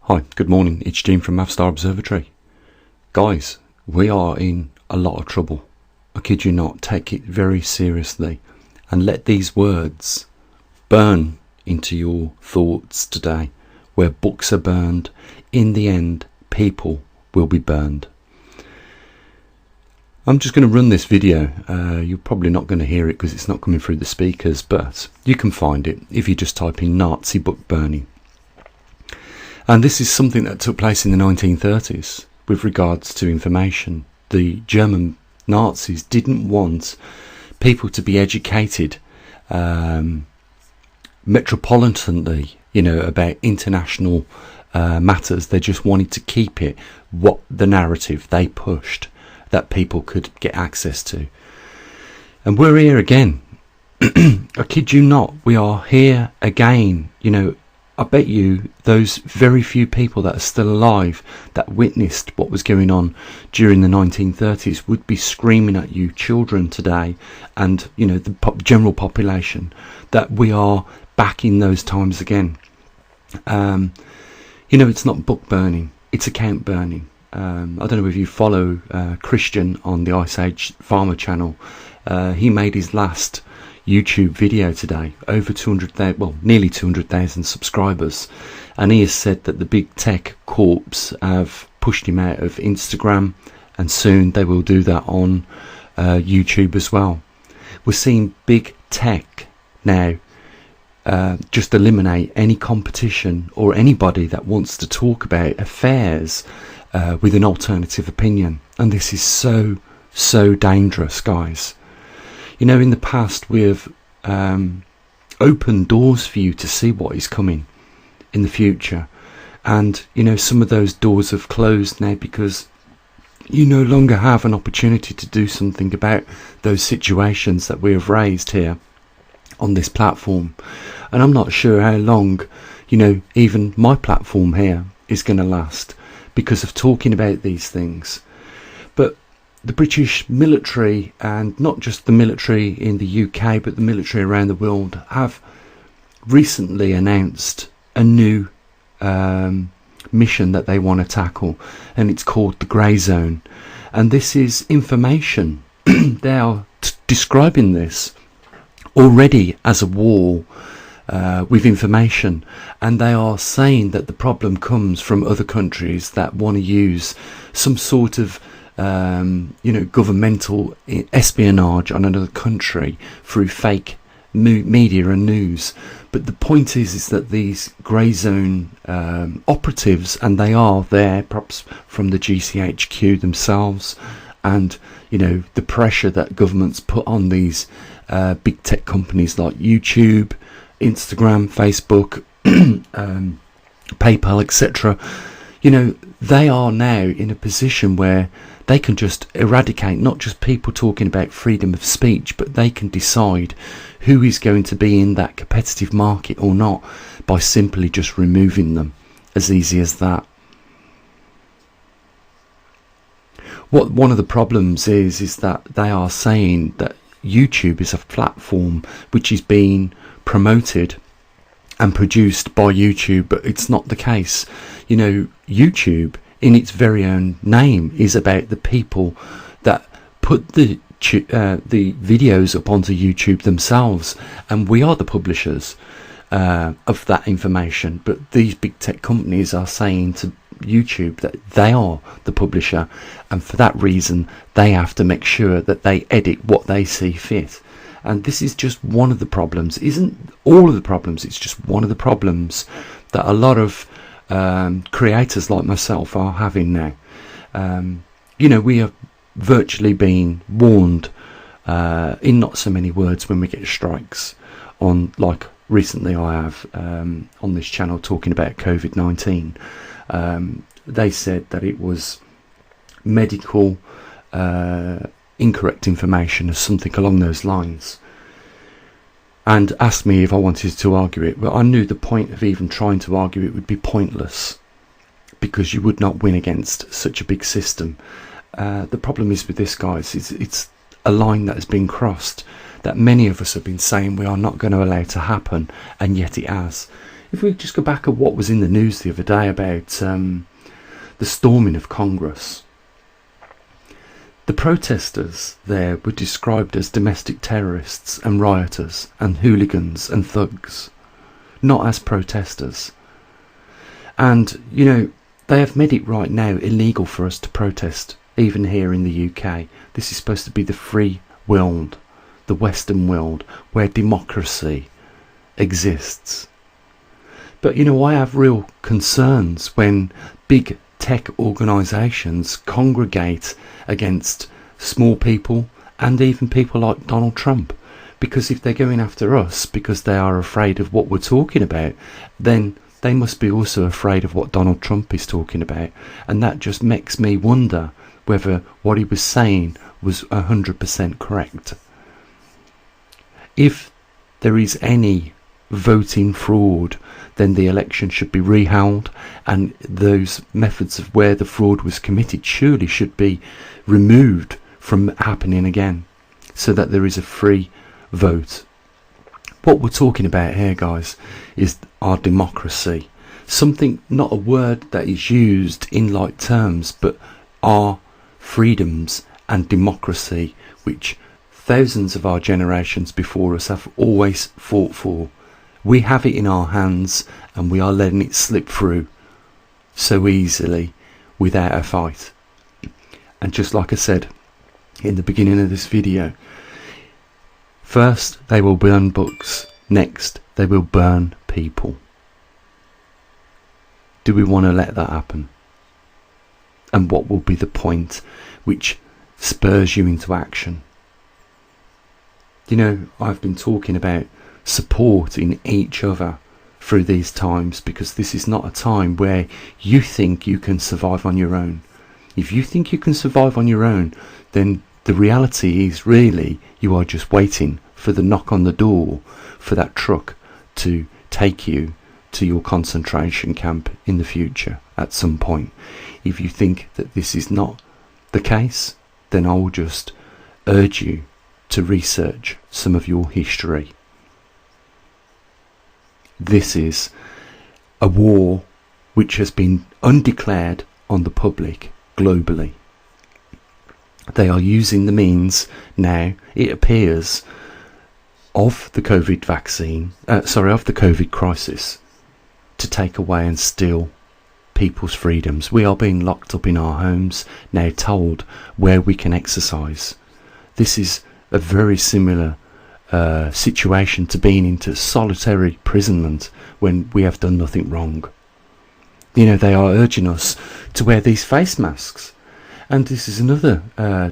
Hi, good morning, it's Gene from maverickstar Observatory. Guys, we are in a lot of trouble. I kid you not, take it very seriously and let these words burn into your thoughts today. Where books are burned, in the end, people will be burned. I'm just going to run this video. You're probably not going to hear it because it's not coming through the speakers, but you can find it if you just type in Nazi book burning. And this is something that took place in the 1930s with regards to information. The German Nazis didn't want people to be educated metropolitanly, about international matters. They just wanted to keep it what the narrative they pushed that people could get access to. And we're here again. I kid you not, we are here again. I bet you those very few people that are still alive that witnessed what was going on during the 1930s would be screaming at you children today and, the general population that we are back in those times again. It's not book burning, it's account burning. I don't know if you follow Christian on the Ice Age Farmer channel. He made his last YouTube video today, over 200,000, well, nearly 200,000 subscribers, and he has said that the big tech corps have pushed him out of Instagram, and soon they will do that on YouTube as well. We're seeing big tech now just eliminate any competition or anybody that wants to talk about affairs with an alternative opinion, and this is so dangerous, guys. In the past we have opened doors for you to see what is coming in the future, and some of those doors have closed now because you no longer have an opportunity to do something about those situations that we have raised here on this platform. And I'm not sure how long even my platform here is going to last because of talking about these things. But the British military, and not just the military in the UK but the military around the world, have recently announced a new mission that they want to tackle, and it's called the Grey Zone. And this is information. They are describing this already as a war with information, and they are saying that the problem comes from other countries that want to use some sort of governmental espionage on another country through fake media and news. But the point is that these grey zone operatives, and they are there perhaps from the GCHQ themselves, and the pressure that governments put on these big tech companies like YouTube, Instagram, Facebook, PayPal, etc. They are now in a position where they can just eradicate not just people talking about freedom of speech, but they can decide who is going to be in that competitive market or not by simply just removing them. As easy as that. What one of the problems is that they are saying that YouTube is a platform which is being promoted and produced by YouTube, but it's not the case. YouTube in its very own name is about the people that put the videos up onto YouTube themselves, and we are the publishers of that information. But these big tech companies are saying to YouTube that they are the publisher, and for that reason they have to make sure that they edit what they see fit. And this is just one of the problems. Isn't all of the problems, it's just one of the problems that a lot of creators like myself are having now. We are virtually being warned in not so many words when we get strikes on, like recently I have on this channel talking about COVID-19. They said that it was medical incorrect information or something along those lines, and asked me if I wanted to argue it. Well, I knew the point of even trying to argue it would be pointless because you would not win against such a big system. The problem is with this, guys, it's a line that has been crossed that many of us have been saying we are not going to allow to happen, and yet it has. If we just go back at what was in the news the other day about the storming of Congress, the protesters there were described as domestic terrorists and rioters and hooligans and thugs, not as protesters. And, you know, they have made it right now illegal for us to protest, even here in the UK. This is supposed to be the free world, the Western world, where democracy exists. But, you know, I have real concerns when big tech organisations congregate against small people and even people like Donald Trump. Because if they're going after us because they are afraid of what we're talking about, then they must be also afraid of what Donald Trump is talking about. And that just makes me wonder whether what he was saying was 100% correct. If there is any voting fraud, then the election should be reheld, and those methods of where the fraud was committed surely should be removed from happening again, so that there is a free vote. What we're talking about here, guys, is our democracy. Something, not a word that is used in light terms, but our freedoms and democracy, which thousands of our generations before us have always fought for. We have it in our hands, and we are letting it slip through so easily without a fight. And just like I said in the beginning of this video, first they will burn books, next they will burn people. Do we want to let that happen? And what will be the point which spurs you into action? You know, I've been talking about supporting each other through these times, because this is not a time where you think you can survive on your own. If you think you can survive on your own, then the reality is really you are just waiting for the knock on the door for that truck to take you to your concentration camp in the future at some point. If you think that this is not the case, then I will just urge you to research some of your history. This is a war which has been undeclared on the public globally. They are using the means now, it appears, of the COVID vaccine, of the COVID crisis, to take away and steal people's freedoms. We are being locked up in our homes, now told where we can exercise. This is a very similar situation to being into solitary imprisonment when we have done nothing wrong. You know, they are urging us to wear these face masks. And this is another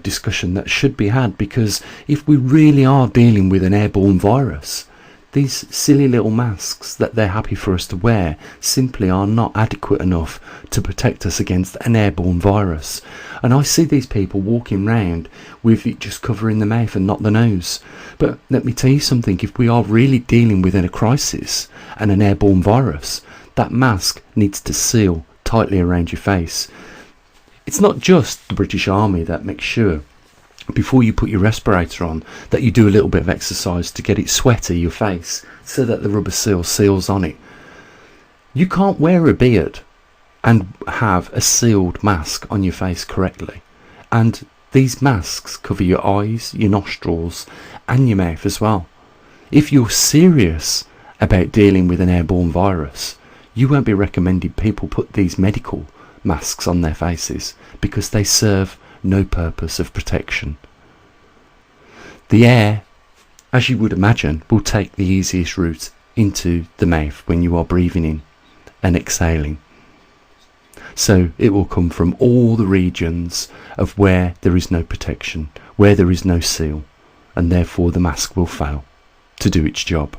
discussion that should be had, because if we really are dealing with an airborne virus, these silly little masks that they're happy for us to wear simply are not adequate enough to protect us against an airborne virus. And I see these people walking round with it just covering the mouth and not the nose. But let me tell you something, if we are really dealing with a crisis and an airborne virus, that mask needs to seal tightly around your face. It's not just the British Army that makes sure before you put your respirator on that you do a little bit of exercise to get it sweaty, your face, so that the rubber seal seals on it. You can't wear a beard and have a sealed mask on your face correctly. And these masks cover your eyes, your nostrils and your mouth as well. If you're serious about dealing with an airborne virus, you won't be recommending people put these medical masks on their faces, because they serve no purpose of protection. The air, as you would imagine, will take the easiest route into the mouth when you are breathing in and exhaling. So it will come from all the regions of where there is no protection, where there is no seal, and therefore the mask will fail to do its job.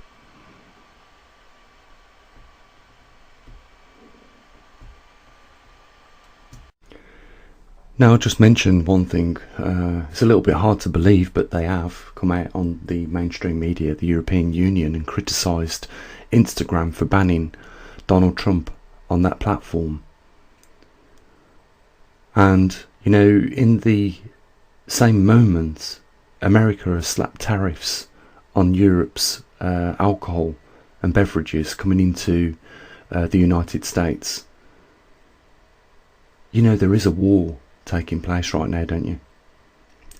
Now, I'll just mention one thing. It's a little bit hard to believe, but they have come out on the mainstream media, the European Union, and criticised Instagram for banning Donald Trump on that platform. And, you know, in the same moment, America has slapped tariffs on Europe's alcohol and beverages coming into the United States. You know there is a war taking place right now, don't you?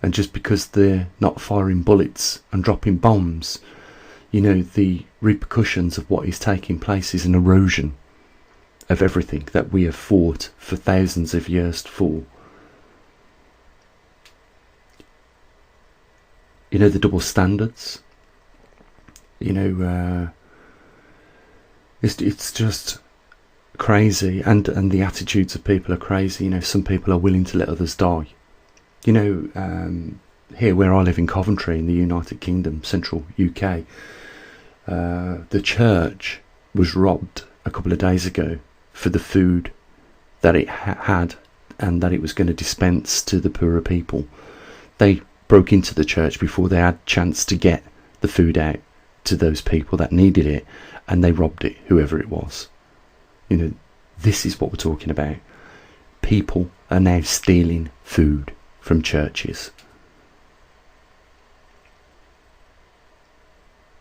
And just because they're not firing bullets and dropping bombs, you know, the repercussions of what is taking place is an erosion of everything that we have fought for thousands of years for. You know, the double standards, you know, it's just crazy, and the attitudes of people are crazy. You know, some people are willing to let others die. You know, here where I live in Coventry in the United Kingdom, central UK, the church was robbed a couple of days ago for the food that it had and that it was going to dispense to the poorer people. They broke into the church before they had a chance to get the food out to those people that needed it, and they robbed it, whoever it was. You know, this is what we're talking about. People are now stealing food from churches.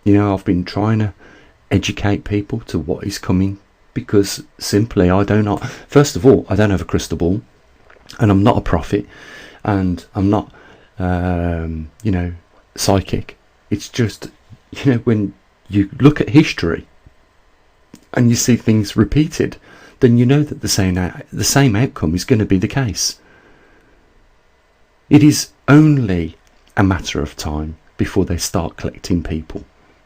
You know, I've been trying to educate people to what is coming, because simply first of all, I don't have a crystal ball, and I'm not a prophet, and I'm not you know, psychic. It's just, you know, when you look at history and you see things repeated, then you know that the same outcome is going to be the case. It is only a matter of time before they start collecting people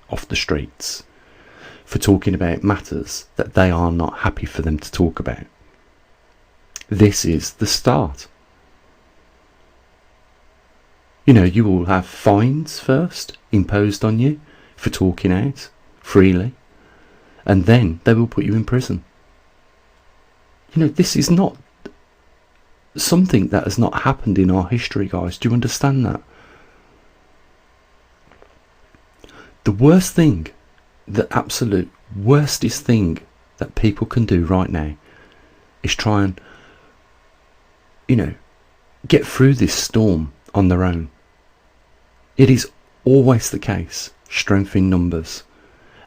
off the streets for talking about matters that they are not happy for them to talk about. This is the start. You know, you will have fines first imposed on you for talking out freely, and then they will put you in prison. You know, this is not something that has not happened in our history, guys. Do you understand that? The worst thing, the absolute worstest thing that people can do right now is try and, you know, get through this storm on their own. It is always the case, strength in numbers.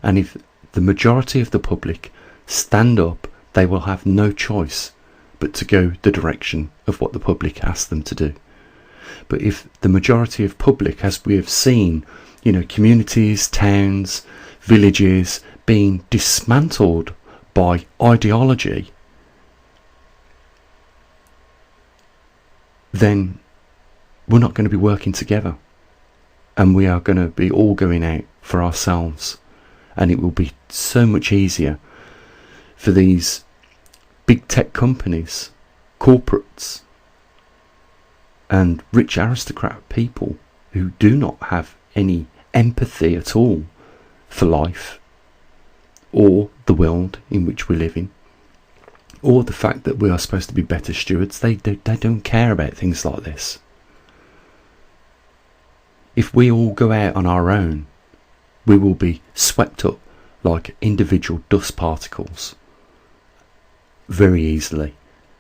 And if the majority of the public stand up, they will have no choice but to go the direction of what the public asks them to do. But if the majority of public, as we have seen, you know, communities, towns, villages being dismantled by ideology, then we're not going to be working together, and we are going to be all going out for ourselves, and it will be so much easier for these big tech companies, corporates, and rich aristocrat people who do not have any empathy at all for life or the world in which we live in, or the fact that we are supposed to be better stewards. They don't care about things like this. If we all go out on our own, we will be swept up like individual dust particles very easily,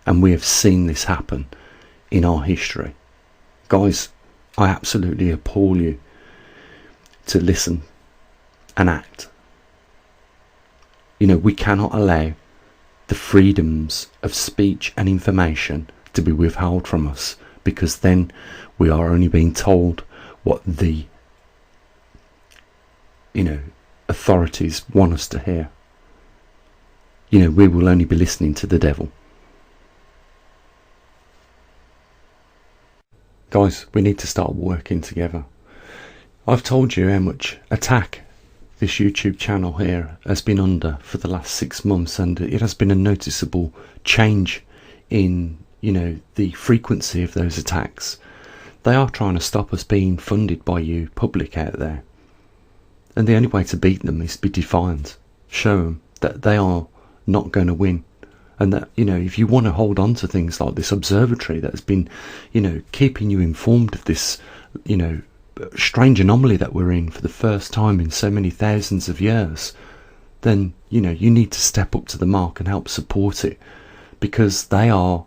and we have seen this happen in our history. Guys, I absolutely appall you to listen and act. You know, we cannot allow the freedoms of speech and information to be withheld from us, because then we are only being told what the, you know, authorities want us to hear. You know, we will only be listening to the devil. Guys, we need to start working together. I've told you how much attack this YouTube channel here has been under for the last 6 months, and it has been a noticeable change in, you know, the frequency of those attacks. They are trying to stop us being funded by you public out there, and the only way to beat them is to be defiant. Show them that they are not going to win, and that, you know, if you want to hold on to things like this observatory that has been, you know, keeping you informed of this, you know, strange anomaly that we're in for the first time in so many thousands of years, then, you know, you need to step up to the mark and help support it, because they are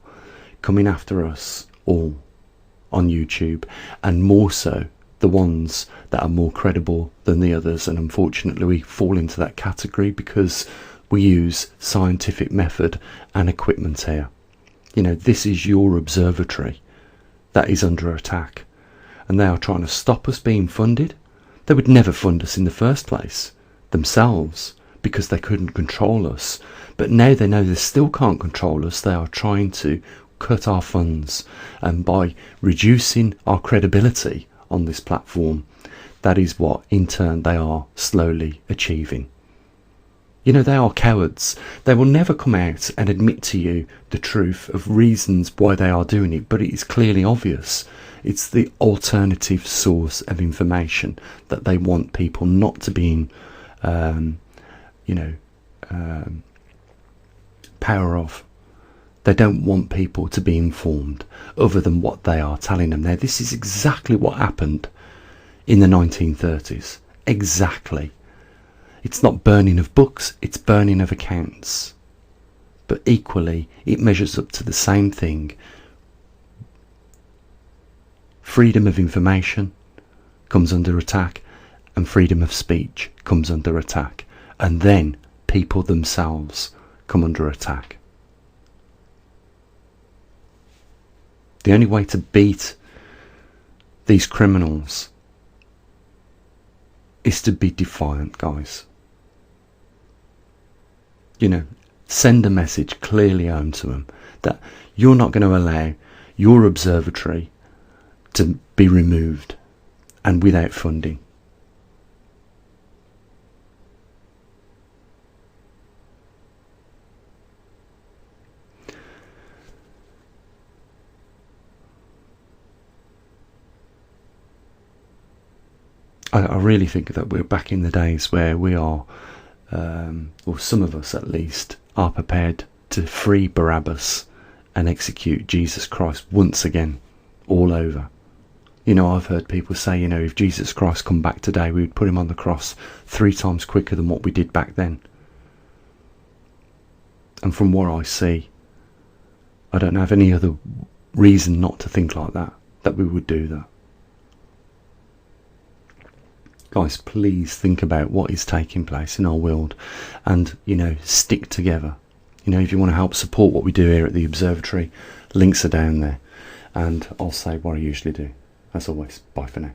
coming after us all on YouTube, and more so the ones that are more credible than the others, and unfortunately we fall into that category because we use scientific method and equipment here. You know, this is your observatory that is under attack, and they are trying to stop us being funded. They would never fund us in the first place themselves because they couldn't control us, but now they know they still can't control us. They are trying to cut our funds, and by reducing our credibility on this platform, that is what in turn they are slowly achieving. You know, they are cowards. They will never come out and admit to you the truth of reasons why they are doing it, but it is clearly obvious. It's the alternative source of information that they want people not to be in, power of. They don't want people to be informed other than what they are telling them. Now, this is exactly what happened in the 1930s. Exactly. It's not burning of books, it's burning of accounts. But equally, it measures up to the same thing. Freedom of information comes under attack, and freedom of speech comes under attack. And then people themselves come under attack. The only way to beat these criminals is to be defiant, guys. You know, send a message clearly home to them that you're not going to allow your observatory to be removed and without funding. I really think that we're back in the days where we are, or some of us at least, are prepared to free Barabbas and execute Jesus Christ once again, all over. You know, I've heard people say, you know, if Jesus Christ come back today, we would put him on the cross 3 times quicker than what we did back then. And from what I see, I don't have any other reason not to think like that we would do that. Guys, please think about what is taking place in our world and, you know, stick together. You know, if you want to help support what we do here at the Observatory, links are down there. And I'll say what I usually do. As always, bye for now.